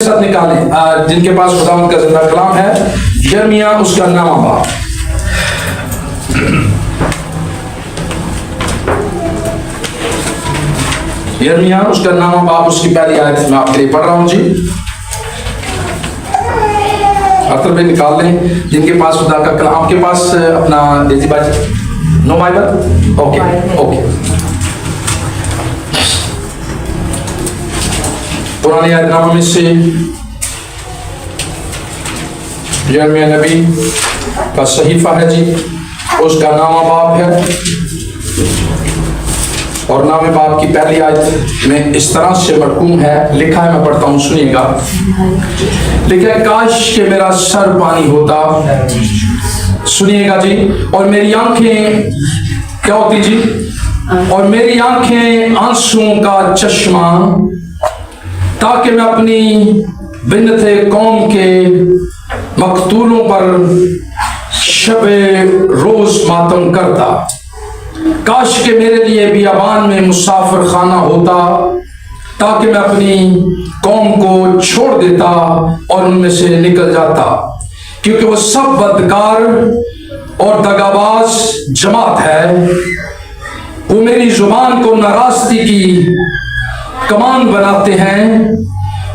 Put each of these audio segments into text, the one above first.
साथ निकालें जिनके पास खुदावंद का जिंदा कलाम है। यिर्मयाह उसका 9वां बाब, यिर्मयाह उसका 9वां बाब, उसकी पहली आयत मैं आपके लिए पढ़ रहा हूं जी। अतर में निकाल लें जिनके पास खुदा का कलाम। आपके पास अपना देसी Bible, know Bible, okay okay. पुराने यादनामा में से यिर्मयाह नबी का सहीफा है जी, उसका 9वां बाब है और 9वें बाब की पहली आयत में इस तरह से मरकूम है, लिखा है, मैं पढ़ता हूँ, सुनिएगा। लिखा है, काश के मेरा सर पानी होता, सुनिएगा जी, और मेरी आंखें क्या होती जी, और मेरी आंखें आंसुओं का चश्मा, ताकि मैं अपनी बिन्नते कौम के मकतूलों पर शबे रोज मातम करता। काश के मेरे लिए बियाबान में मुसाफिर खाना होता, ताकि मैं अपनी कौम को छोड़ देता और उनमें से निकल जाता, क्योंकि वो सब बदकार और दगाबाज जमात है। वो मेरी जुबान को नाराजगी की कमान बनाते हैं।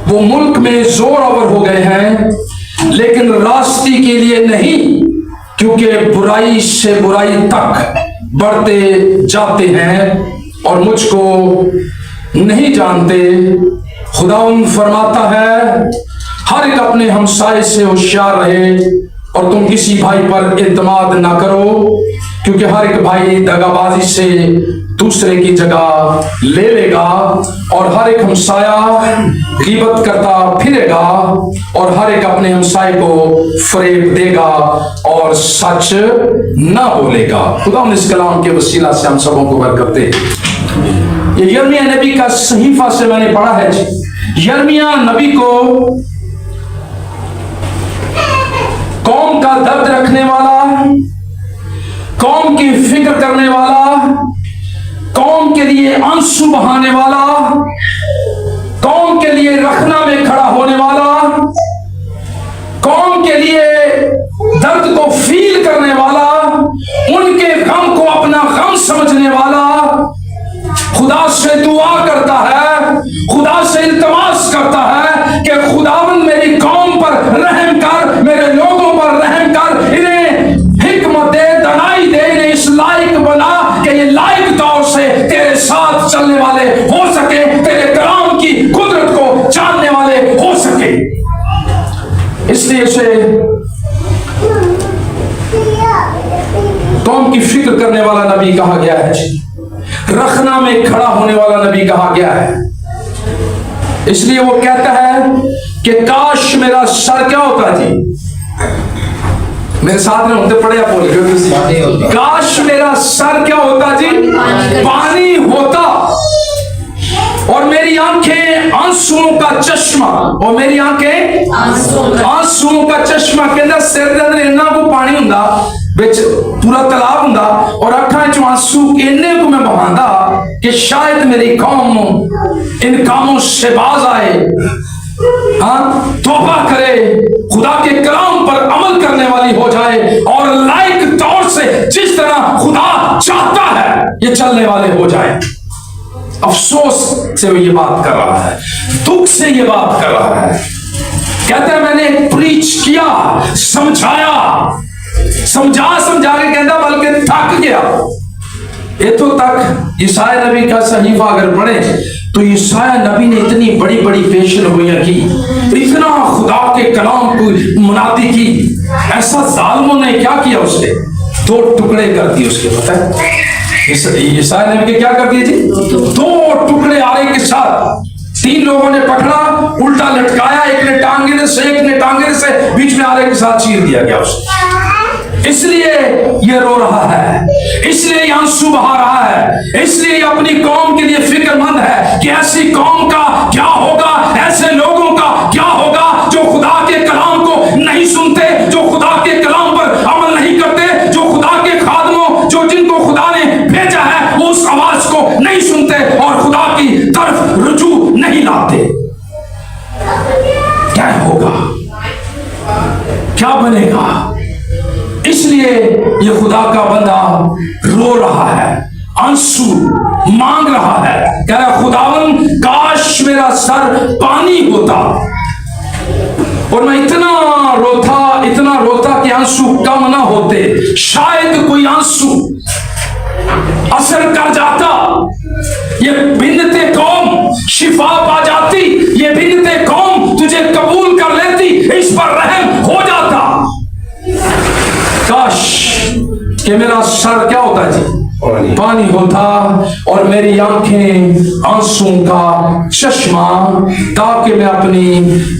वो मुल्क में जोर आवर हो गए हैं, लेकिन रास्ते के लिए नहीं, क्योंकि बुराई से बुराई तक बढ़ते जाते हैं और मुझको नहीं जानते। खुदावंद फरमाता है, हर एक अपने हमसाए से होशियार रहे और तुम किसी भाई पर एतमाद ना करो, क्योंकि हर एक भाई दगाबाजी से दूसरे की जगह ले लेगा और हर एक हमसाया गीबत करता फिरेगा और हर एक अपने हमसाए को फरेब देगा और सच ना बोलेगा। खुदा इस कलाम के वसीला से हम सबों को बरकत दे। ये यिर्मयाह नबी का सहीफा से मैंने पढ़ा है। यिर्मयाह नबी को कौम का दर्द रखने वाला, कौम की फिक्र करने वाला, कौम के लिए आंसू बहाने वाला, कौम के लिए रखना में खड़ा होने वाला, कौम के लिए दर्द को फील करने वाला, उनके गम को अपना गम समझने वाला खुदा से दुआ करता है, खुदा से इल्तिमास करता है कि खुदावंद मेरी कौम पर रहम कर, मेरे लोगों पर रहम कर, इन्हें हिकमत दे, दनाई दे, इन्हें इस लायक बना कि ये लायक तौर से तेरे साथ चलने वाले हो सके, तेरे कलाम की कुदरत को जानने वाले हो सके। इसलिए इसे कौम की फिक्र करने वाला नबी कहा गया है, रखना में खड़ा होने वाला नबी कहा गया है। इसलिए वो कहता है कि काश मेरा सर क्या होता जी, मेरे साथ में होते पड़े, आप बोल, काश मेरा सर क्या होता जी, पानी होता, और मेरी आंखें आंसुओं का चश्मा, और मेरी आंखें आंसुओं का चश्मा, कहता सिर के अंदर इन्ना को पानी हुंदा, बिच पूरा तालाब हुंदा, और अखां चों आंसू इन्ने को मैं बहांदा कि शायद मेरी कौम इन कामों से बाज आए, हाँ, तौबा करे, खुदा के कलाम पर अमल करने वाली हो जाए और लायक तौर से जिस तरह खुदा चाहता है ये चलने वाले हो जाए। अफसोस से वो ये बात कर रहा है, दुख से ये बात कर रहा है। कहते हैं मैंने प्रीच किया, समझाया, समझा के कहता बल्कि थक गया। इतों तक ईसाया नबी का सहीफा अगर पढ़े तो ईसाया नबी ने इतनी बड़ी बड़ी पेशगोइयां की, इतना खुदा के कलाम को मुनादी की, ऐसा जालिमों ने क्या किया, उसने 2 टुकड़े कर दिए उसके। पता है ईसाया नबी के क्या कर दिए जी, 2 टुकड़े आरे के साथ 3 लोगों ने पकड़ा, उल्टा लटकाया, एक ने टांगे से, एक ने टांगे से, बीच में आरे के साथ चीर दिया गया उसे। इसलिए ये रो रहा है, इसलिए आंसू बहा रहा है, इसलिए अपनी कौम के लिए फिक्रमंद है कि ऐसी कौम का क्या होगा, ऐसे लोगों का क्या होगा जो खुदा के कलाम को नहीं सुनते, जो खुदा के कलाम पर अमल नहीं करते, जो खुदा के खादमों, जो जिनको खुदा ने भेजा है वो उस आवाज को नहीं सुनते और खुदा की तरफ रुजू नहीं लाते। क्या बनेगा। इसलिए ये खुदा का बंदा रो रहा है, आंसू मांग रहा है, कह रहा खुदावन काश मेरा सर पानी होता और मैं इतना रोता कि आंसू कम ना होते, शायद कोई आंसू असर कर जाता, ये बिन्नते कौम शिफा पा जाती, ये बिन्नते कौम तुझे कबूल कर लेती, इस पर रहम हो जाता। काश कि मेरा सर क्या होता जी, पानी होता और मेरी आंखें आंसुओं का चश्मा, ताकि मैं अपनी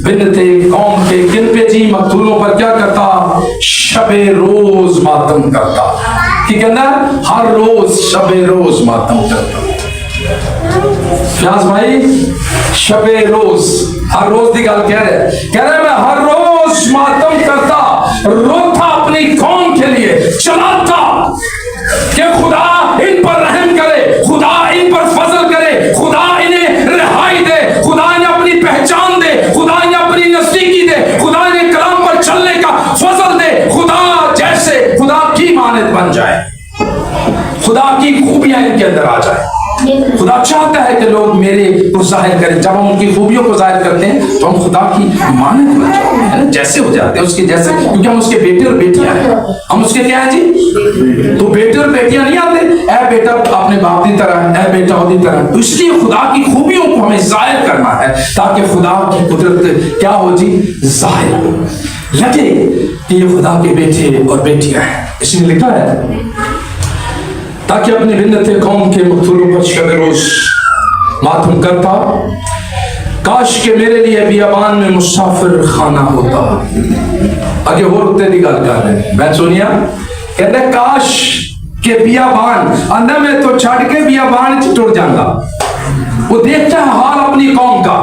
बिन्नते कौम के गिनपेजी मकतूलों पर क्या करता, शबे रोज मातम करता। कि कहना हर रोज शबे रोज मातम करता। फ्याज भाई शबे रोज, हर रोज की गल कह रहे मैं हर रोज मातम करता, रोता अपनी कौम के लिए, चलाता कि खुदा इन पर रहम करे, खुदा इन पर फजल करे, खुदा इन्हें रिहाई दे, खुदा इन्हें अपनी पहचान दे, खुदा इन्हें अपनी नजदीकी दे, खुदा इन्हें कलाम पर चलने का फजल दे, खुदा जैसे खुदा की मानद बन जाए, खुदा की खूबियां इनके अंदर आ जाए। खुदा चाहता है कि लोग मेरे को जाहिर करें। जब हम उनकी खूबियों को जाहिर करते हैं तो हम खुदा की मानद बन जाते हैं, जैसे हो जाते हैं उसके जैसे, क्योंकि हम उसके बेटे और बेटियां हैं। हम उसके क्या है जी, तो बेटे और बेटियां नहीं आते, ऐ बेटा अपने बाप की तरह, ऐ बेटा ओदी तरह। तो इसलिए खुदा की खूबियों को हमें जाहिर करना है ताकि खुदा की कुदरत क्या हो जी, जाहिर हो, लगे कि ये खुदा के बेटे और बेटियां हैं। इसलिए लिखा है ताकि अपनी बिन्नते कौम के मकतूलों पर शब रोज मातम करता, काश के मेरे लिए बियाबान में मुसाफिर खाना होता। आगे और उत्ते की गल कर रहे मैं सुनिया, कहते काश के बियाबान अंदर में तो छड़ के बियाबान च टुर जाता। वो देखता है हाल अपनी कौम का,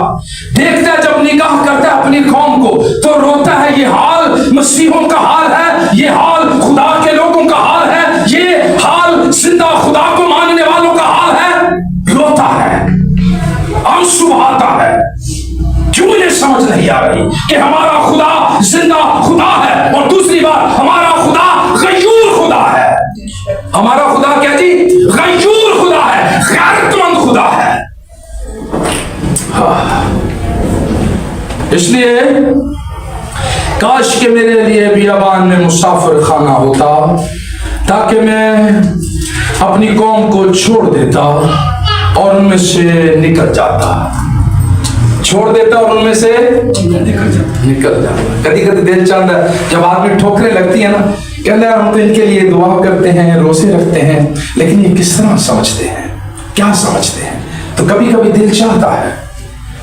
देखता है जब निगाह करता है अपनी कौम को तो रोता है, ये हाल मसीहों का हाल है, ये हाल खुदा के लोगों का हाल है, ये हाल जिंदा खुदा को मानने वालों का हाल है। रोता है, आंसू बहाता है। क्यों इन्हें समझ नहीं आ रही कि हमारा खुदा जिंदा खुदा है और दूसरी बात हमारा खुदा गयूर खुदा है। हमारा खुदा क्या जी, गयूर खुदा है, गैरतमंद खुदा है। इसलिए काश के मेरे लिए बियाबान में मुसाफिर खाना होता ताकि मैं अपनी कौम को छोड़ देता और उनमें से निकल जाता, छोड़ देता और उनमें से निकल जाता। कभी कभी दिल चाहता है जब आदमी ठोकरें लगती है ना, कहते हैं हम तो इनके लिए दुआ करते हैं, रोजे रखते हैं, लेकिन ये किस तरह समझते हैं, क्या समझते हैं। तो कभी कभी दिल चाहता है,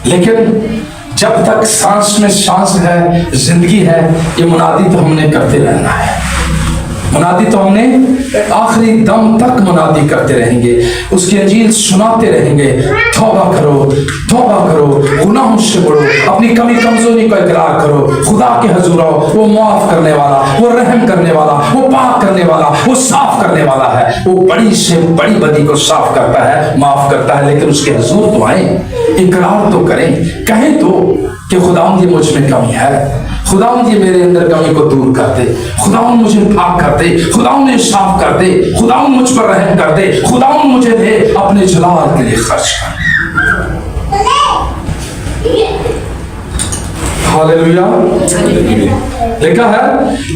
लेकिन जब तक सांस में सांस है, जिंदगी है, ये मुनादी तो हमने करते रहना है। मुनादी तो हमने आखिरी दम तक मुनादी करते रहेंगे, उसकी अंजील सुनाते रहेंगे। तौबा करो, तौबा करो, गुनाहों से बढ़ो, अपनी कमी कमजोरी का इकरार करो, खुदा के हजूर आओ। वो माफ करने वाला, वो रहम करने वाला, वो पाक करने वाला, वो साफ करने वाला है। वो बड़ी से बड़ी बदी को साफ करता है, माफ करता है, लेकिन उसके हजूर तो आए, इकरार तो करें, कहें तो कि खुदावंद ये मुझ में कमी है, खुदावंद ये मेरे अंदर कमी को दूर कर दे, खुदावंद मुझे पाक कर दे, खुदावंद मुझे साफ कर दे, खुदावंद मुझ पर रहम कर दे, खुदावंद मुझे दे अपने जलाल के लिए खर्च कर। हालेलुया। लिखा है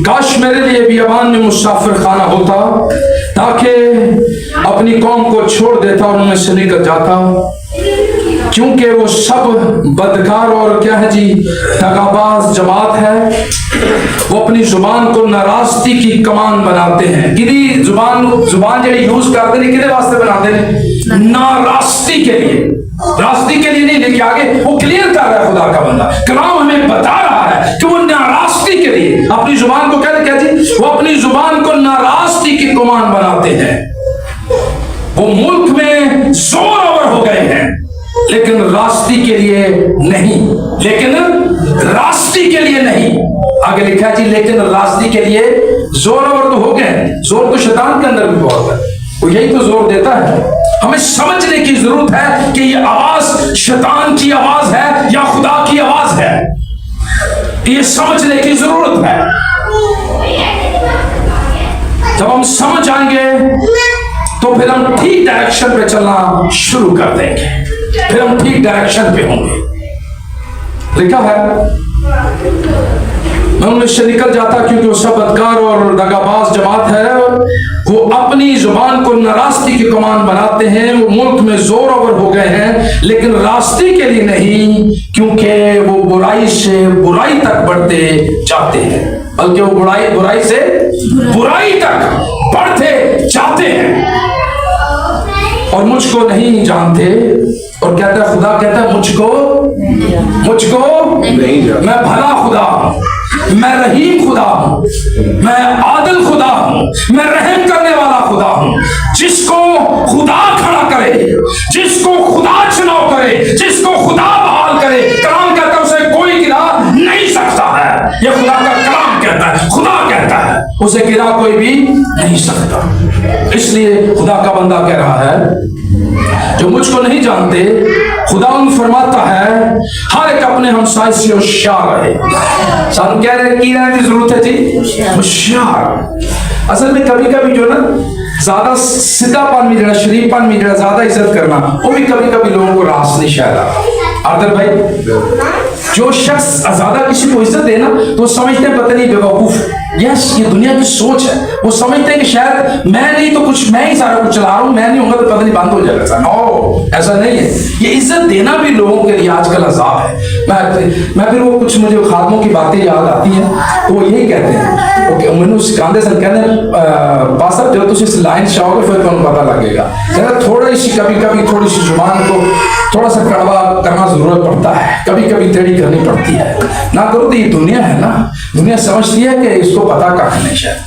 काश मेरे लिए बियाबान में मुसाफिर खाना होता ताकि अपनी कौम को छोड़ देता और उनमें से निकल जाता, क्योंकि वो सब बदकार और क्या है जी, दगाबाज जमात है। वो अपनी जुबान को नाराजगी की कमान बनाते हैं। किदी जुबान जड़ी यूज करते हैं, किदे वास्ते बनाते हैं, नाराजगी के लिए, रास्ती के लिए नहीं, लेके आगे वो क्लियर कर रहा है खुदा का बंदा, कलाम हमें बता रहा है कि वो नाराजगी के लिए अपनी जुबान को क्या जी, वो अपनी जुबान को नाराजगी की कमान बनाते हैं। वो मुल्क में जोर हो गए हैं, लेकिन रास्ते के लिए नहीं, लेकिन रास्ते के लिए नहीं। आगे लिखा है जी, लेकिन रास्ते के लिए जोर तो हो गए। जोर तो शैतान के अंदर भी बहुत है, वो यही तो जोर देता है। हमें समझने की जरूरत है कि ये आवाज शैतान की आवाज है या खुदा की आवाज है। ये समझने की जरूरत है। जब हम समझ आएंगे तो फिर हम ठीक डायरेक्शन पे चलना शुरू कर देंगे, फिर हम ठीक डायरेक्शन पे होंगे। लिखा है, मैं उनमें से निकल जाता क्योंकि वो सब बदकार और दगाबाज जमात है। वो अपनी जुबान को नाराजगी की कमान बनाते हैं। वो मुल्क में जोर हो गए हैं, लेकिन रास्ते के लिए नहीं, क्योंकि वो बुराई से बुराई तक बढ़ते जाते हैं, बल्कि वो बुराई से बुराई तक बढ़ते जाते हैं और मुझको नहीं जानते। और कहता है, खुदा कहता है, मुझको नहीं जानते। मैं भला खुदा हूं, मैं रहीम खुदा हूं, मैं आदिल खुदा हूं, मैं रहम करने वाला खुदा हूं। जिसको खुदा खड़ा करे, जिसको खुदा चुनाव करे, जिसको खुदा बहाल करे, कलाम कहता है उसे कोई गिरा नहीं सकता है। यह खुदा का कलाम कहता है, खुदा कहता है, उसे गिरा कोई भी नहीं सकता। इसलिए खुदा का बंदा कह रहा है, जो मुझको नहीं जानते, खुदा फरमाता है, हर एक अपने हमसाय से होशियार रहे। सानू कह रहे की रहने की जरूरत है जी, होशियार। असल में कभी कभी जो ना ज्यादा सीधापन में जरा शरीफपन में जरा ज्यादा इज्जत करना, वो भी कभी कभी लोगों को रास नहीं शायद आता। आदर भाई, जो शख्स ज्यादा किसी को इज्जत देना तो समझते हैं पता नहीं बेवकूफ। यस, ये दुनिया की सोच है। वो समझते हैं कि शायद मैं नहीं तो कुछ, मैं ही सारा कुछ चला रहा हूं, मैं नहीं होगा तो पता नहीं बंद हो जाएगा। नो, ऐसा नहीं है। ये इज्जत देना भी लोगों के लिए आजकल अजाब है। मैं फिर वो कुछ मुझे खादमों की बातें याद आती हैं, तो वो यही कहते हैं, ओके मैंने सिखाते सर कहते पासर जो तुम इस लाइन से आओगे फिर तुम्हें पता लगेगा। कहते थोड़ी सी कभी कभी थोड़ी सी जुबान को थोड़ा सा कड़वा करना जरूरत पड़ता है, कभी कभी टेढ़ी करनी पड़ती है। ना करो तो ये दुनिया है ना, दुनिया समझती है कि इसको पता कहा नहीं शायद।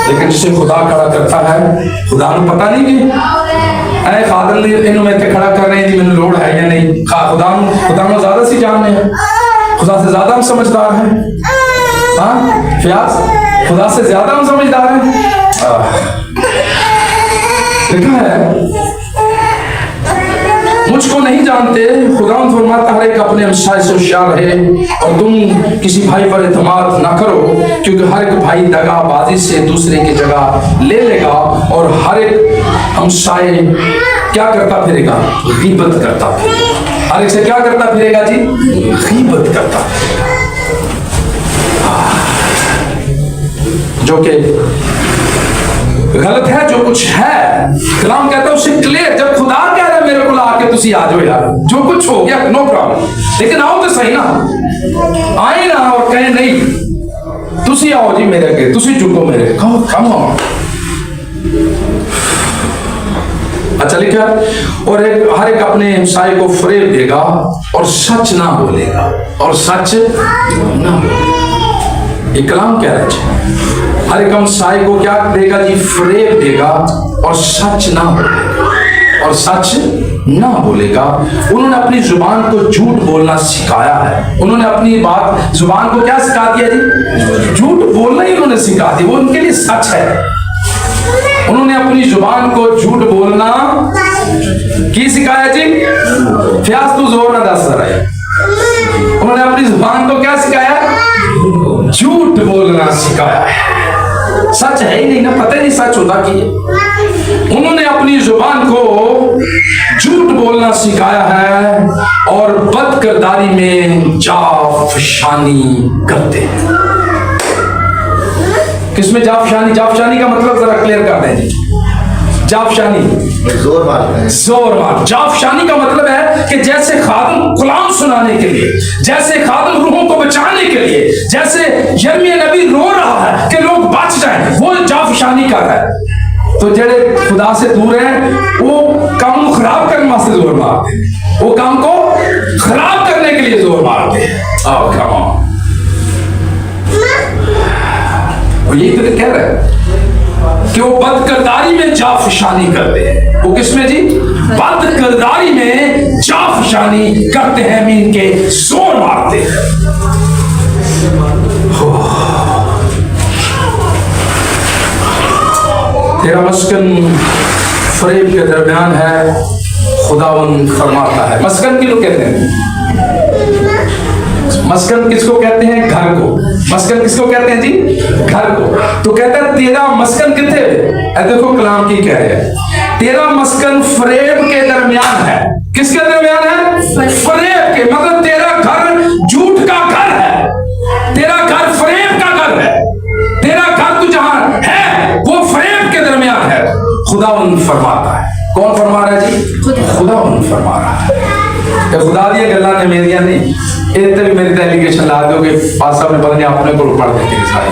लेकिन जिसे खुदा खड़ा करता है, खुदा को पता नहीं कि ऐ खादर इन्होंने खड़ा कर रहे हैं, मैंने लोड है या नहीं। खुदा में ज्यादा सी जान है, खुदा से ज्यादा हम समझदार हैं। हाँ फ्याज, खुदा से ज्यादा हम समझदार हैं। लिखा है, मुझको नहीं जानते, खुदा फरमाता हर एक अपने हमसाय से होशियार रहे और तुम किसी भाई पर एतमाद ना करो, क्योंकि हर एक भाई दगाबाजी से दूसरे की जगह ले लेगा और हर एक हमसाय क्या करता फिरेगा, गीबत करता फिरेगा। हर एक से क्या करता फिरेगा जी, गीबत करता फिरेगा, जो कि गलत है। जो कुछ है कलाम कहता है उसे क्लियर, जब खुदा कह रहा है मेरे को आके तुसी आ जाओ यार, जो कुछ हो गया नो प्रॉब्लम, लेकिन आओ तो सही ना, आए ना और कहे नहीं तुसी आओ जी मेरे के, तुसी झुको मेरे, कहो कम आओ। अच्छा लिखा, और हर एक अपने हमसाये को फरेब देगा और सच ना बोलेगा, और सच ना बोलेगा। ये कलाम कह रहा है, हर एक हमसाये को क्या देगा जी, फरेब देगा और सच ना बोलेगा, और सच ना बोलेगा। उन्होंने अपनी जुबान को झूठ बोलना सिखाया है। उन्होंने अपनी बात जुबान को क्या सिखा दिया जी, झूठ बोलना ही उन्होंने सिखा दिया, वो उनके लिए सच है। उन्होंने अपनी जुबान को झूठ बोलना की सिखाया जी, फ्यास तू जोर ना दस रहा है। उन्होंने अपनी जुबान को क्या सिखाया, झूठ बोलना सिखाया है। सच है ही नहीं ना, पता ही नहीं सच होता कि। उन्होंने अपनी जुबान को झूठ बोलना सिखाया है और बदकिरदारी में जाफशानी करते हैं। किसमें जाफशानी, जाफशानी का मतलब जरा क्लियर कर दें जी। जाफशानी जोर मार, जाफशानी का मतलब है कि जैसे खादम कलाम सुनाने के लिए, जैसे खादम रूहों को बचाने के लिए, जैसे यिर्मयाह नबी रो रहा है कि लोग बच जाएं, वो जाफशानी कर रहा है। तो जेड़े खुदा से दूर हैं वो काम को खराब करने वास्ते जोर मारते हैं, वो काम को खराब करने के लिए जोर मारते हैं। आओ कम ऑन, यही तो कह रहे हैं कि वो बदकिरदारी में जाफशानी करते हैं। वो किसमें जी, बदकिरदारी में जाफशानी करते हैं, मीन के जोर मारते हैं। तेरा मस्कन फरेब के दरमियान है, खुदावन फरमाता है। मस्कन किसको कहते हैं? मस्कन किसको कहते हैं? घर को। मस्कन किसको कहते हैं जी? घर को। तो कहता है तेरा मस्कन किथे? देखो कलाम की कह रहे हैं, तेरा मस्कन फरेब के दरमियान है। किसके दरमियान है? फरेब के। मतलब तेरा घर झूठ का घर है, तेरा घर फरेब का घर है, तेरा घर तू जहां है वो फरेब के दरमियान है। खुदावन फरमाता है। कौन फरमा रहा है जी? खुदावन फरमा रहा है। खुदा दी गल्लां ने मेरिया नहीं, इतने भी मेरी एलिगेशन ला दोगे पास साहब ने पता नहीं अपने को पढ़ देते हैं सारी।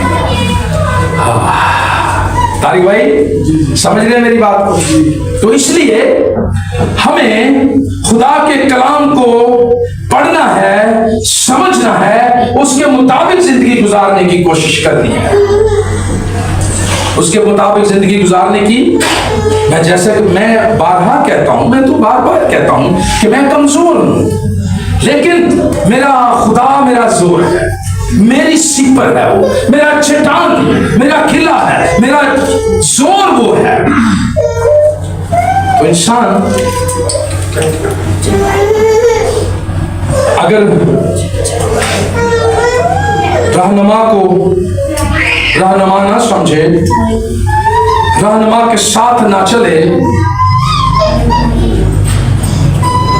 तारिक भाई समझ रहे हैं मेरी बात को? तो इसलिए हमें खुदा के कलाम को पढ़ना है, समझना है, उसके मुताबिक जिंदगी गुजारने की कोशिश करनी है, उसके मुताबिक जिंदगी गुजारने की। मैं जैसे मैं बारहा कहता हूं, मैं तो बार बार कहता हूं कि मैं कमजोर हूं, लेकिन मेरा खुदा मेरा जोर है, मेरी सीपर है वो, मेरा चट्टान, मेरा किला है, मेरा जोर वो है। तो इंसान अगर रहनुमा को रहनुमा ना समझे, रहनुमा के साथ ना चले,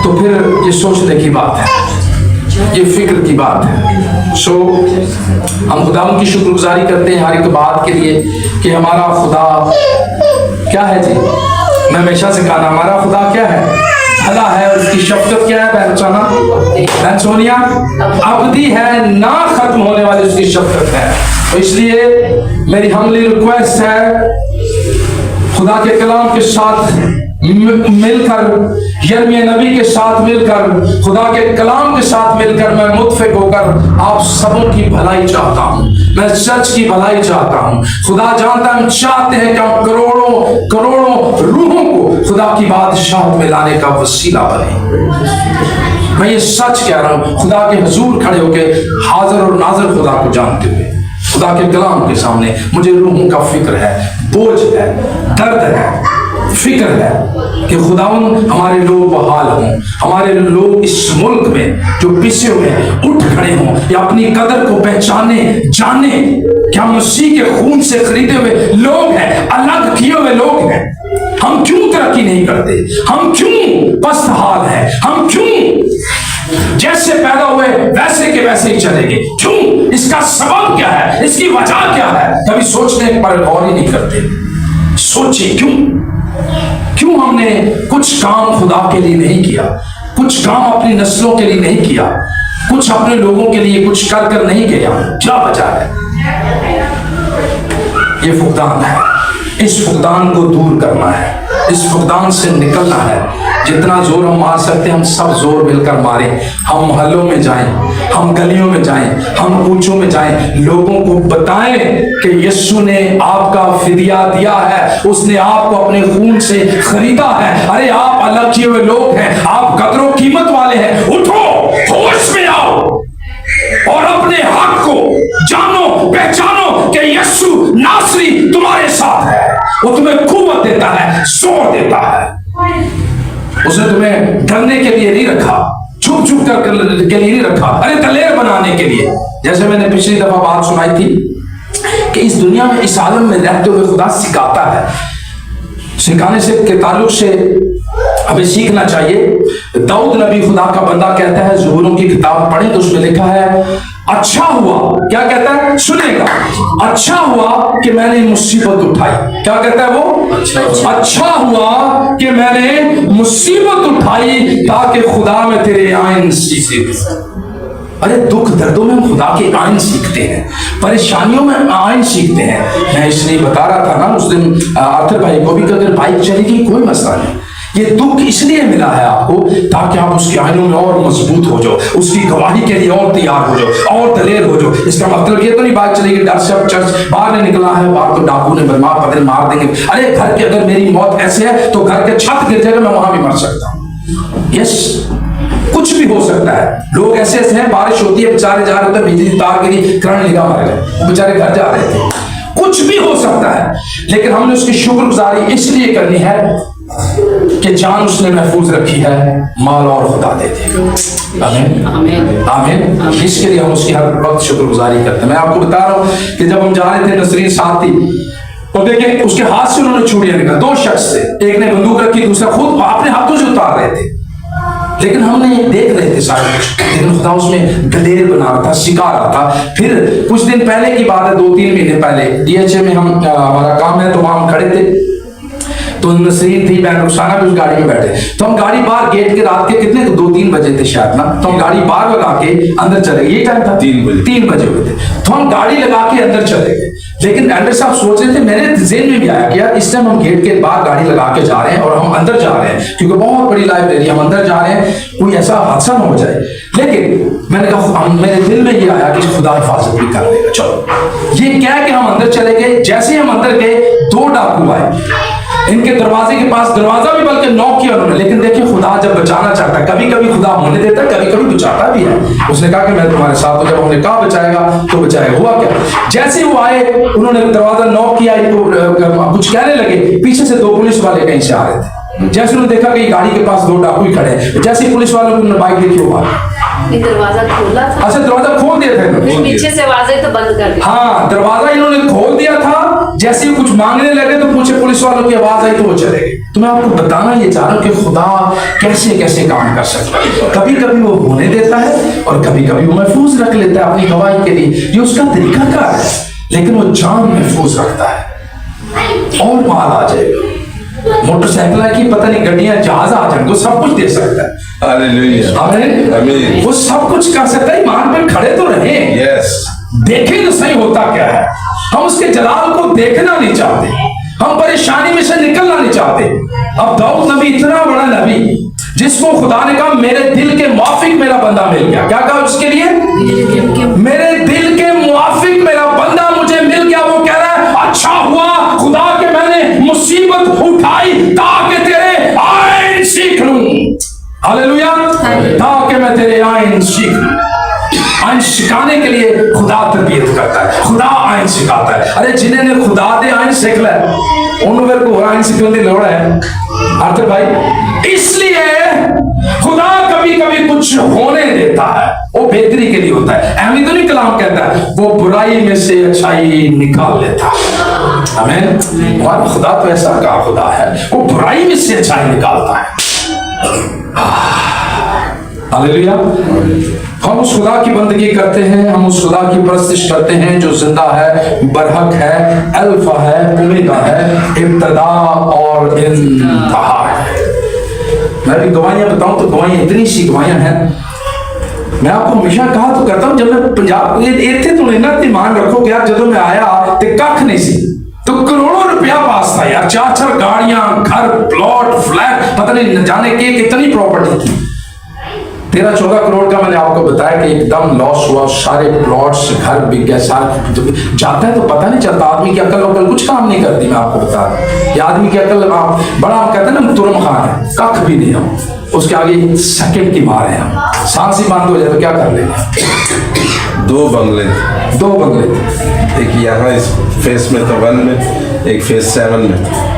तो फिर ये सोचने की बात है, ये फिक्र की बात है। सो हम खुदा की शुक्रगुजारी करते हैं हर एक बात के लिए कि हमारा खुदा क्या है जी। मैं हमेशा से कहा, हमारा खुदा क्या है? भला है। उसकी शफ़क़त क्या है? बहन सोनिया, अबदी है, ना खत्म होने वाली उसकी शफ़क़त है। तो इसलिए मेरी हम्बली रिक्वेस्ट है, खुदा के कलाम के साथ मिलकर, यिर्मयाह नबी के साथ मिलकर, खुदा के कलाम के साथ मिलकर मैं मुत्फिक होकर आप सबों की भलाई चाहता हूं, मैं सच की भलाई चाहता हूं। खुदा जानता है हम चाहते हैं कि हम करोड़ों करोड़ों रूहों को खुदा की बादशाहत में लाने का वसीला बने। मैं ये सच कह रहा हूं, खुदा के हुजूर खड़े होकर हाजिर और नाजिर खुदा को जानते हुए, खुदा के कलाम के सामने मुझे रूहों का फिक्र है, बोझ है, दर्द है, फिक्र है कि खुदावन हमारे लोग बहाल हों, हमारे लोग इस मुल्क में जो पिसे हुए उठ खड़े हों, या अपनी कदर को पहचाने, जाने कि हम मसीह के खून से खरीदे हुए लोग हैं, अलग किए हुए लोग हैं। हम क्यों तरक्की नहीं करते? हम क्यों पस्त हाल हैं? हम क्यों जैसे पैदा हुए वैसे के वैसे ही चलेंगे? क्यों? इसका सबब क्या है? इसकी वजह क्या है? कभी सोचने पर गौर ही नहीं करते। सोचिए क्यों हमने कुछ काम खुदा के लिए नहीं किया, कुछ काम अपनी नस्लों के लिए नहीं किया, कुछ अपने लोगों के लिए कुछ कर नहीं किया? क्या वजह है? ये फुकदान है। इस फुकदान को दूर करना है, इस फुकदान से निकलना है। जितना जोर हम मार सकते हैं हम सब जोर मिलकर मारें। हम मोहल्लों में जाएं, हम गलियों में जाएं, हम कूचों में जाएं, लोगों को बताएं कि यीशु ने आपका फिदिया दिया है, उसने आपको अपने खून से खरीदा है। अरे आप अलग किए हुए लोग हैं, आप कदरों कीमत वाले हैं। उठो, होश में आओ और अपने हक को जानो, पहचानो कि यीशु नासरी तुम्हारे साथ है। वो तुम्हें कुव्वत देता है, जोर देता है। उसने तुम्हें डरने के लिए नहीं रखा, छुप कर के लिए नहीं रखा, अरे दलेर बनाने के लिए। जैसे मैंने पिछली दफा बात सुनाई थी कि इस दुनिया में, इस आलम में रहते हुए खुदा सिखाता है। सिखाने से के ताल्लुक से हमें सीखना चाहिए। दाऊद नबी खुदा का बंदा कहता है, ज़बूरों की किताब पढ़े तो उसमें लिखा है, अच्छा हुआ, क्या कहता है? सुनेगा, अच्छा हुआ कि मैंने मुसीबत उठाई। क्या कहता है वो? अच्छा हुआ कि मैंने मुसीबत उठाई ताकि खुदा में तेरे आइन सीखे। अरे दुख दर्दों में हम खुदा के आइन सीखते हैं, परेशानियों में आइन सीखते हैं। मैं इसलिए बता रहा था ना उस दिन आर्थर भाई को भी कि अगर बाइक चलेगी कोई मसला नहीं, ये दुख इसलिए मिला है आपको ताकि आप उसके आइनों में और मजबूत हो जाओ, उसकी गवाही के लिए और तैयार हो जाओ, और दलेर हो जाओ। इसका मतलब ये तो नहीं बाइक चलेगी डर से अब चर्च बाहर नहीं निकला है, बाहर तो डाकू ने बदल मार देंगे। अरे घर के, अगर मेरी मौत ऐसे है तो घर के छत गिर जाएगा, मैं वहां भी मर सकता हूँ। यस, कुछ भी हो सकता है। लोग ऐसे हैं, बारिश होती है, बेचारे जा रहे थे, बिजली तार गिरी, करंट लगा, मर गए, बेचारे घर जा रहे थे। कुछ भी हो सकता है, लेकिन हमने उसकी शुक्रगुजारी इसलिए करनी है कि जान उसने महफूज रखी है, माल और खुदा दे देगा। आमीन आमीन। इसके लिए हम उसकी हर वक्त शुक्रगुजारी करते हैं। मैं आपको बता रहा हूँ कि जब हम जा रहे थे नसरीन साथ थी, और देखिए उसके हाथ से उन्होंने चूड़ियां निकाली, दो शख्स थे, एक ने बंदूक रखी, दूसरा खुद अपने हाथों से उतार रहे थे, लेकिन हमने ये देख रहे थे सारा कुछ, लेकिन खुदा उसमें दलेर बना रहा था, सिखा रहा था। फिर कुछ दिन पहले की बात है, 2-3 महीने पहले DHA में हम हमारा काम है, तो वहां हम खड़े थे, तो नसरीन थी, मैं रुखसाना भी उस गाड़ी में बैठे, तो हम गाड़ी बाहर गेट के रात के कितने 2-3 बजे थे शायद ना, तो हम गाड़ी बाहर लगा के अंदर चले गए। ये टाइम था 3 बजे हुए थे, तो हम गाड़ी लगा के अंदर चले गए। लेकिन एंडर साहब सोच रहे थे, मेरे ज़हन में भी आया कि यार इस टाइम हम गेट के बाहर गाड़ी लगा के जा रहे हैं और हम अंदर जा रहे हैं, क्योंकि बहुत बड़ी लाइब्रेरी, हम अंदर जा रहे हैं, कोई ऐसा हादसा ना हो जाए। लेकिन मैंने कहा, मेरे दिल में ये आया कि खुदा हिफाजत भी कर लेगा। चलो ये क्या कि हम अंदर चले गए। जैसे हम अंदर गए, 2 डाकू आए, इनके दरवाजे के पास, दरवाजा भी बल्कि नॉक किया उन्होंने। लेकिन देखिए खुदा जब बचाना चाहता है, कभी कभी खुदा होने देता है, कभी कभी बचाता भी है। उसने कहा कि मैं तुम्हारे साथ हूं। जब हमने कहा बचाएगा तो बचाएगा। हुआ क्या, जैसे वो आए, उन्होंने दरवाजा नॉक किया, इनको कुछ कहने लगे, पीछे से 2 पुलिस वाले कहीं से आ रहे थे। जैसे उन्होंने देखा कि गाड़ी के पास 2 डाकू ही खड़े हैं, जैसे पुलिस वालों को बाइक देखी हुआ, दरवाजा खोला था। अच्छा दरवाजा खोल दिया था, पीछे से आवाज आई तो बंद कर दिया। हाँ दरवाजा इन्होंने खोल दिया था। जैसे ही कुछ मांगने लगे तो पूछे, पुलिस वालों की आवाज आई तो वो चले गए। तो मैं आपको बताना ये चाह रहा हूँ कि खुदा कैसे कैसे काम कर सकता है। कभी कभी वो होने देता है और कभी कभी वो महफूज रख लेता है अपनी गवाही के लिए, ये उसका तरीका कार है। लेकिन वो जान महफूज रखता है और माल आ जाएगा। मोटरसाइकिल की पता नहीं गड्डियां, जहाज आ जाए, वो सब कुछ दे सकता है। हालेलुया आमीन। वो सब कुछ कर सकता है। ईमान पर खड़े तो रहे, यस, देखें तो सही होता क्या है। हम उसके जलाल को देखना नहीं चाहते, हम परेशानी में से निकलना नहीं चाहते। अब दाऊद नबी इतना बड़ा नबी जिसको खुदा ने कहा मेरे दिल के मुआफिक मेरा बंदा मिल गया। क्या कहा उसके लिए? मेरे दिल के मुआफिक मेरा बंदा मुझे मिल गया। वो कह रहा है अच्छा हुआ खुदा के मैंने मुसीबत उठाई ताकि तेरे आइन सीख लूं। हालेलुया, ताकि मैं तेरे आइन सीख लूं। आइन सिखाने के लिए खुदा तरबियत करता है, खुदा आइन सिखाता है। अरे जिन्हें ने खुदा दे आइन सीख ले, उन्होंने को आइन सीखने की लोड़ है अर्थ भाई। इसलिए खुदा कभी कभी कुछ होने देता है, वो बेहतरी के लिए होता है। अहमद तो नहीं कलाम कहता है वो बुराई में से अच्छाई निकाल लेता है। आमीन। और खुदा तो ऐसा का खुदा है, वो बुराई में से अच्छाई निकालता है। हालेलुया। हम उस खुदा की बंदगी करते हैं, हम उस खुदा की परस्तिश करते हैं जो जिंदा है, बरहक है, अल्फा है, ओमेगा है, इब्तदा और इंतहा है। मैं भी गवाहियां बताऊं तो गवाहियां इतनी सी गवाहियां हैं। मैं आपको हमेशा कहा तो करता हूं, जब मैं पंजाब इतने तो लेना ध्यान रखो कि यार जब मैं आया तो कख नहीं सी, तो करोड़ों रुपया पास था यार, 4 गाड़ियां, घर, प्लॉट, फ्लैट, पता नहीं न जाने के कितनी प्रॉपर्टी थी। 13-14 करोड़ का मैंने आपको बताया कि एकदम लॉस हुआ, सारे प्लॉट्स, घर बिक गए, सारे जाता है तो पता नहीं चलता। आदमी की अकल कुछ काम नहीं करती। मैं आपको बता रहा हूँ, ये आदमी की अकल बड़ा, हम कहते हैं ना तुरम खान है, कख भी नहीं हम उसके आगे सेकंड की मार है। हम सांस ही बंद हो जाए तो क्या कर लेंगे। 2 बंगले, 2 बंगले, एक यहाँ इस फेस में तो 1 में, एक फेस 7 में।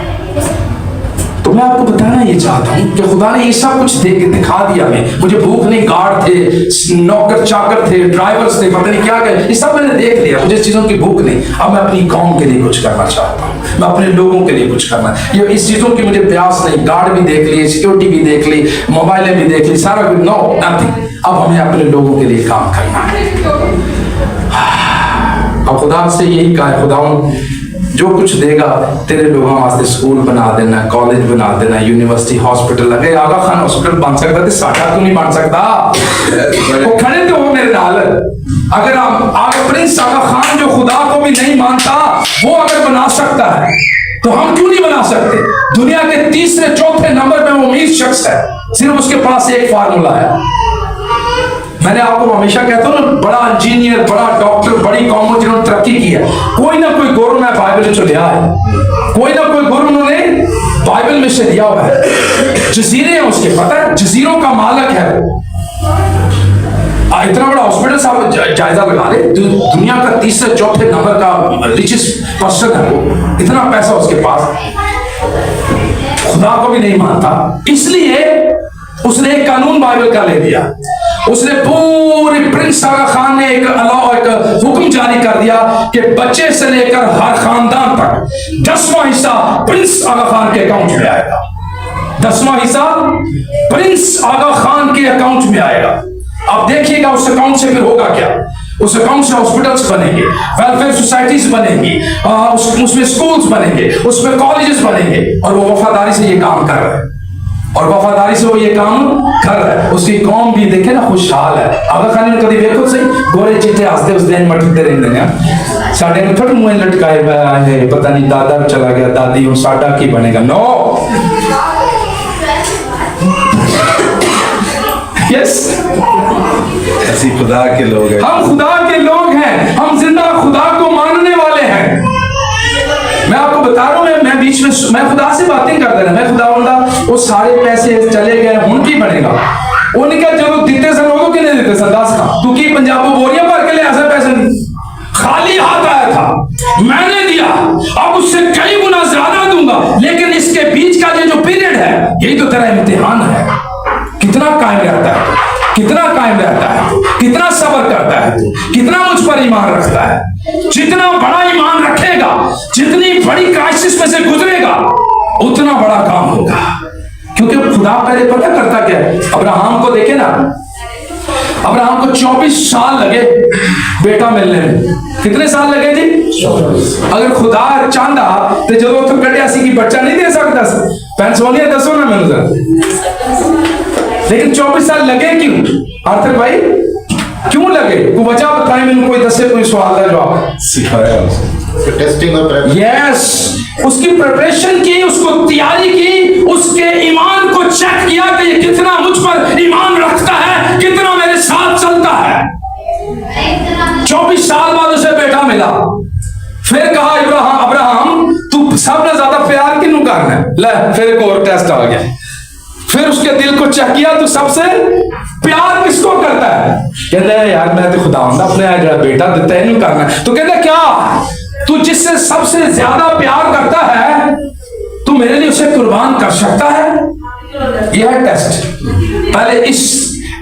तो मैं आपको बताना ये चाहता हूँ कि खुदा ने ये सब कुछ दिखा दिया हमें। मुझे भूख नहीं, गार्ड थे, नौकर चाकर थे, ड्राइवर्स थे, पता नहीं क्या क्या, ये सब मैंने देख लिया। मुझे चीजों की भूख नहीं। अब मैं अपनी कौम के लिए कुछ करना चाहता हूँ, मैं अपने लोगों के लिए कुछ करना। ये इस चीजों की मुझे प्यास नहीं। गार्ड भी देख ली, सिक्योरिटी भी देख ली, मोबाइलें भी देख ली, सारा कुछ, नो नथिंग। अब हमें अपने लोगों के लिए काम करना है। अब खुदा से यही कहा है, खुदा जो कुछ देगा तेरे लोगों वास्ते स्कूल बना देना, कॉलेज बना देना, यूनिवर्सिटी, हॉस्पिटल। अगर आगा खान हॉस्पिटल बन सकता तो साडा क्यों नहीं बन सकता? वो खड़े तो हो मेरे नाल। अगर आप प्रिंस आगा खान जो खुदा को भी नहीं मानता, वो अगर बना सकता है तो हम क्यों नहीं बना सकते? दुनिया के 3-4 नंबर पे वो अमीर शख्स है, सिर्फ उसके पास एक फार्मूला है। मैंने आपको हमेशा कहता हूँ ना, बड़ा इंजीनियर, बड़ा डॉक्टर, बड़ी कौमों जिन्होंने तरक्की की है, कोई ना कोई गुरु में बाइबल से लिया है, कोई ना कोई गुरु उन्होंने बाइबल में से लिया हुआ है। जजीरे हैं उसके, पता है, जजीरों का मालिक है वो। इतना बड़ा हॉस्पिटल साहब जायजा लगा ले, दुनिया का 3-4 नंबर का रिचेस्ट पर्सन है वो, इतना पैसा उसके पास। खुदा को भी नहीं मानता, इसलिए उसने एक कानून बाइबल का ले दिया। उसने पूरे प्रिंस आगा खान ने एक हुक्म जारी कर दिया कि बच्चे से लेकर हर खानदान तक 10वां हिस्सा प्रिंस आगा खान के अकाउंट में आएगा। 10वां हिस्सा प्रिंस आगा खान के अकाउंट में आएगा। अब देखिएगा उस अकाउंट से फिर होगा क्या। उस अकाउंट से हॉस्पिटल्स बनेंगे, वेलफेयर सोसाइटीज बनेंगी, उसमें स्कूल्स बनेंगे, उसमें कॉलेजेस बनेंगे, और वो वफादारी से ये काम कर रहा है, और वफादारी से वो ये काम कर रहा है। उसकी कौम भी देखे ना खुशहाल है। आगा खान ने कभी देखो सही गोरे चिट्टे हंसते उस दिन मटकते रहते साढ़े में थोड़े मुंह लटकाए है, पता नहीं दादा चला गया दादी हूं साडा की बनेगा। नो यस, ऐसी खुदा के लोग हैं, हम खुदा के लोग हैं, हम जिंदा खुदा को मानने वाले हैं। मैं आपको बता रहा हूं, मैं बीच में मैं खुदा से बातें करता रहा, मैं खुदा बोलता वो सारे पैसे चले गए हुन की बनेगा। उनका जो दिते सन वो कितने देते सन 10 का, क्योंकि पंजाब बोरियां भर के ले ऐसा पैसे नहीं, खाली हाथ आया था, मैंने दिया, अब उससे कई गुना ज्यादा दूंगा। लेकिन इसके बीच का ये जो पीरियड है, यही तो तेरा इम्तिहान है। कितना कायम रहता है, कितना कायम रहता है, कितना सब्र करता है, कितना मुझ पर ईमान रखता है। जितना बड़ा ईमान रखेगा, जितनी बड़ी क्राइसिस में से गुजरेगा, उतना बड़ा काम होगा। क्योंकि खुदा पहले पता करता क्या है। अब्राहम को देखे ना, अब्राहम को 24 साल लगे बेटा मिलने में। कितने साल लगे जी? अगर खुदा चाहता तो जो तो कटिया सी की बच्चा नहीं दे सकता। पेंसिलिया दसो ना मैंने, लेकिन 24 साल लगे क्यों? आर्थिक भाई क्यों लगे? कोई वजह बताए मैंने, कोई दसे, कोई सवाल का जवाब सिखाया उसे, टेस्टिंग और यस, उसकी प्रिपरेशन की, उसको तैयारी की, उसके ईमान को चेक किया कि ये कितना मुझ पर ईमान रखता है, कितना मेरे साथ चलता है। 24 साल बाद उसे बेटा मिला। फिर कहा अब्राहम तू सबसे ज्यादा प्यार किन्नू करना है? ले फिर एक और टेस्ट आ गया। फिर उसके दिल को चेक किया, तो सबसे प्यार किसको करता है? कहता है यार मैं तो खुदा अपने बेटा देता है, नहीं करना। तो कहता है क्या तू जिससे सबसे ज्यादा प्यार करता है, तू मेरे लिए उसे कुर्बान कर सकता है? यह है टेस्ट। पहले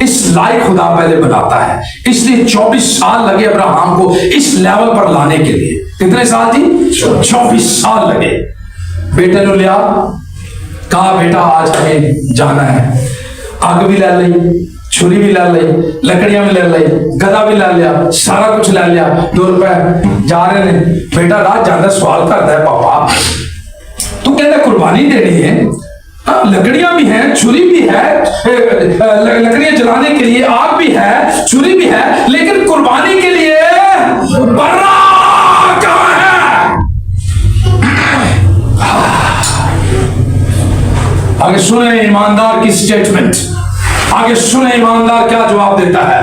इस लायक खुदा पहले बनाता है। इसलिए 24 साल लगे अब्राहम को इस लेवल पर लाने के लिए। कितने साल जी? 24 साल लगे। बेटे ने लिया, कहा बेटा आज हमें जाना है। आग भी ले ली, छुरी भी ले ली, लकड़ियां भी ले ली, गदा भी ले लिया, सारा कुछ ले लिया। 2 रुपए जा रहे ने। बेटा रात जाता सवाल करता है, पापा तू कहता कुर्बानी देनी है, लकड़ियां भी हैं, छुरी भी है, लकड़ियां जलाने के लिए आग भी है, छुरी भी है, लेकिन कुर्बानी के लिए बर्रा कहां है? आगे सुने ईमानदार की स्टेटमेंट, आगे सुने ईमानदार क्या जवाब देता है।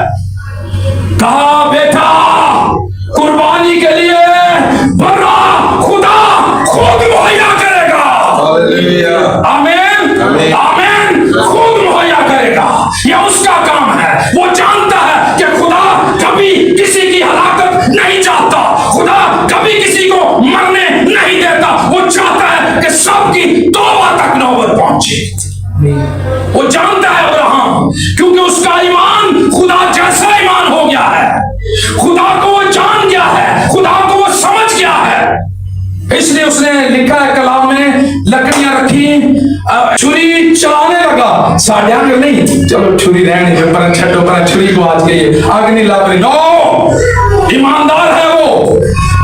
कहा बेटा कुर्बानी के लिए बर्रा खुदा खुद मुहैया करेगा। आमीन, आमीन, खुद मुहैया करेगा। यह उसका काम है। वो जानता है कि खुदा कभी किसी की हलाकत नहीं चाहता, खुदा कभी किसी को मरने नहीं देता। वो चाहता है कि सबकी तौबा तक नौबत पहुंचे। वो जानता है अब्राहम, क्योंकि उसका ईमान खुदा जैसा ईमान हो गया है। खुदा को वो जान गया है, खुदा को वो समझ गया है। इसलिए उसने लिखा है कलाम में, लकड़ियां रखी, छुरी चलाने लगा। साढ़िया नहीं, चलो छुरी रहने दो, पर छठो पर छुरी को आज गई आग नहीं लग रही। नो, ईमानदार है वो।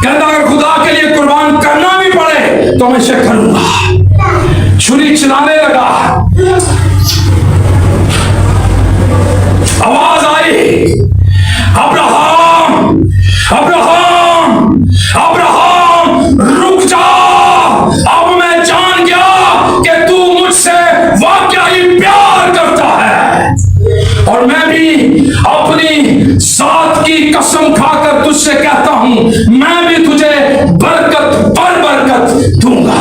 कहता अगर खुदा के लिए कुर्बान करना भी पड़े तो मैं इसे करूंगा। छुरी चलाने लगा, आवाज आई, अब्राहम अब्राहम अब्राहम रुक जा। अब मैं जान गया कि तू मुझसे वाकई ही प्यार करता है, और मैं भी अपनी साथ की कसम खाकर तुझसे कहता हूं, मैं भी तुझे बरकत पर बरकत दूंगा,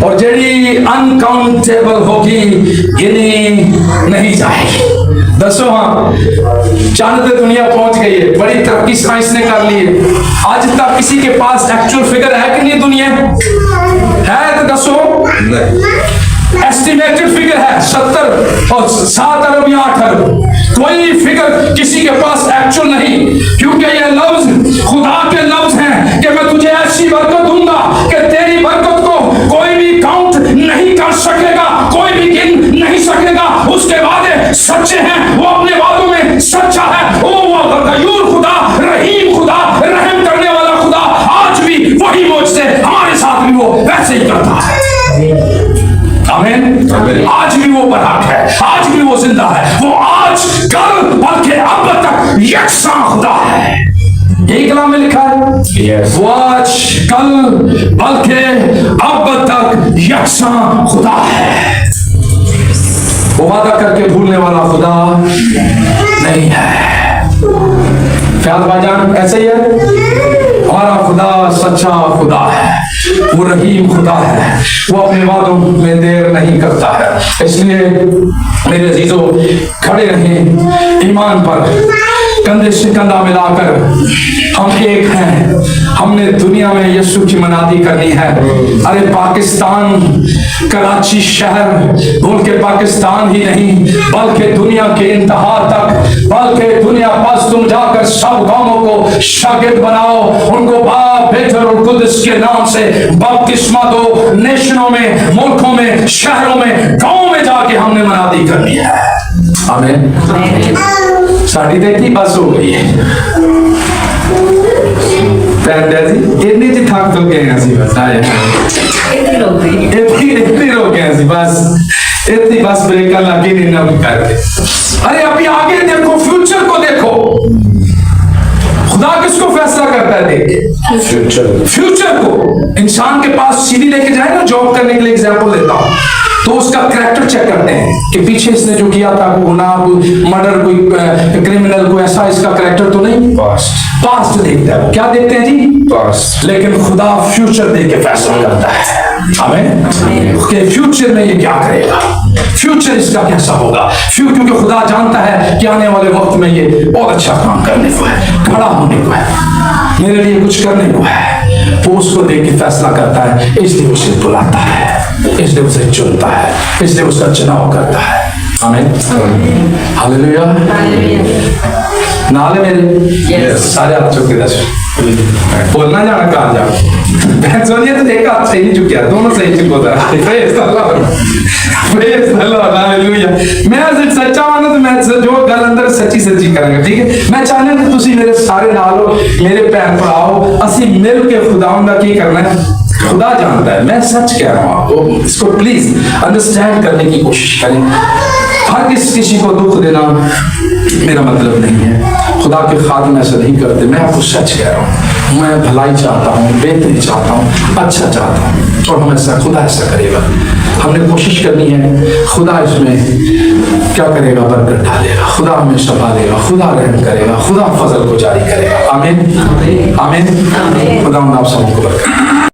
और जेडी अनकाउंटेबल होगी गिनी नहीं जाएगी। दसो हाँ, चांद पे दुनिया पहुंच गई है, बड़ी तरक्की साइंस ने कर ली है। आज तक किसी के पास एक्चुअल फिगर है कि नहीं दुनिया है? तो दसो नहीं। एस्टिमेटेड फिगर है 70 और 7 अरब या 8 अरब। कोई फिगर किसी के पास एक्चुअल नहीं, क्योंकि ये लफ्ज खुदा के लफ्ज हैं कि मैं तुझे ऐसी बरकत दूंगा कि तेरी बरकत को कोई भी काउंट नहीं कर सकेगा, कोई भी गिन नहीं सकेगा। उसके वादे सच्चे हैं, वो अपने वादों में सच्चा है। वो गयूर खुदा, रहीम खुदा, रहम करने वाला खुदा आज भी वही मौजज़े हमारे साथ भी वो वैसे ही करता है। आमीन। आज भी वो बराक है, आज भी वो जिंदा है, वो आज कल बल्कि अब तक यकसा खुदा है। यही कलाम में लिखा है, वो आज कल बल्कि अब तक यकसा खुदा है। वो वादा करके भूलने वाला खुदा नहीं है। ख्याल भाईजान ऐसे ही है, हमारा खुदा सच्चा खुदा है, वो रहीम खुदा है, वो अपने वादों में देर नहीं करता है। इसलिए मेरे अजीजों, खड़े रहें ईमान पर, कंधे से कंधा मिलाकर। हम एक हैं, हमने दुनिया में यीशु की मनादी करनी है। अरे पाकिस्तान, कराची शहर बोल के पाकिस्तान ही नहीं बल्कि दुनिया के इंतहा तक, बल्कि दुनिया पास तुम जाकर सब गांवों को शागिर्द बनाओ, उनको बाप, बेटे और कुद्स के नाम से बपतिस्मा दो। नेशनों में, मुल्कों में, शहरों में, गांवों में जाके हमने मनादी करनी है। आमीन। साड़ी देखी बस हो गई है। इतनी जी थक तो गए हैं बस, इतनी लोग गए बस, इतनी बस ब्रेक लगी नहीं ना करके। अरे अभी आगे देखो, फ्यूचर को देखो। खुदा किसको फैसला करता है? देख फ्यूचर को। इंसान के पास सीढ़ी लेके जाए ना जॉब करने के लिए, एग्जांपल देता हूं, तो उसका कैरेक्टर चेक करते हैं कि पीछे इसने जो किया था, कोई गुनाह, कोई मर्डर, कोई क्रिमिनल, कोई ऐसा, इसका कैरेक्टर तो नहीं। पास्ट देखता है। क्या देखते हैं जी? पास्ट। लेकिन खुदा फ्यूचर देख के फैसला करता है। हमें कि फ्यूचर में ये क्या करेगा, फ्यूचर इसका कैसा होगा। क्योंकि खुदा जानता है कि आने वाले वक्त में ये बहुत अच्छा काम करने को है, खड़ा होने को है, मेरे लिए कुछ करने को है। वो उसको देख के फैसला करता है, इसलिए उसे बुलाता है, इसलिए उसे चुनता है, इसलिए उसका चुनाव करता है। आमीन। हालेलुया। नाले मेरे सारे हाथ चुके दस बोलना जाना कहाँ जाओ सोनिए तो एक हाथ सही नहीं चुकिया, दोनों सही चुको था। मैं सच्चा मानो तो मैं जो गल अंदर सच्ची सच्ची करूंगा, ठीक है। मैं चाहना कि तुसी मेरे सारे नाल हो, मेरे भैन भराओ, असी मिल के खुदावन दा की करना है। खुदा जानता है, मैं सच कह रहा हूँ आपको, इसको प्लीज अंडरस्टैंड करने की कोशिश करें। हर किसी को दुख देना मेरा मतलब नहीं है, खुदा के खादिम ऐसा नहीं करते। मैं आपको सच कह रहा हूँ, मैं भलाई चाहता हूँ, बेहतरी चाहता हूँ, अच्छा चाहता हूँ, और हम ऐसा, खुदा ऐसा करेगा। हमने कोशिश करनी है, खुदा इसमें क्या करेगा, बरकत डालेगा, खुदा हमें संभालेगा, खुदा रहम करेगा, खुदा फजल को जारी करेगा। आमीन आमीन। खुदा आप सबको बरकत।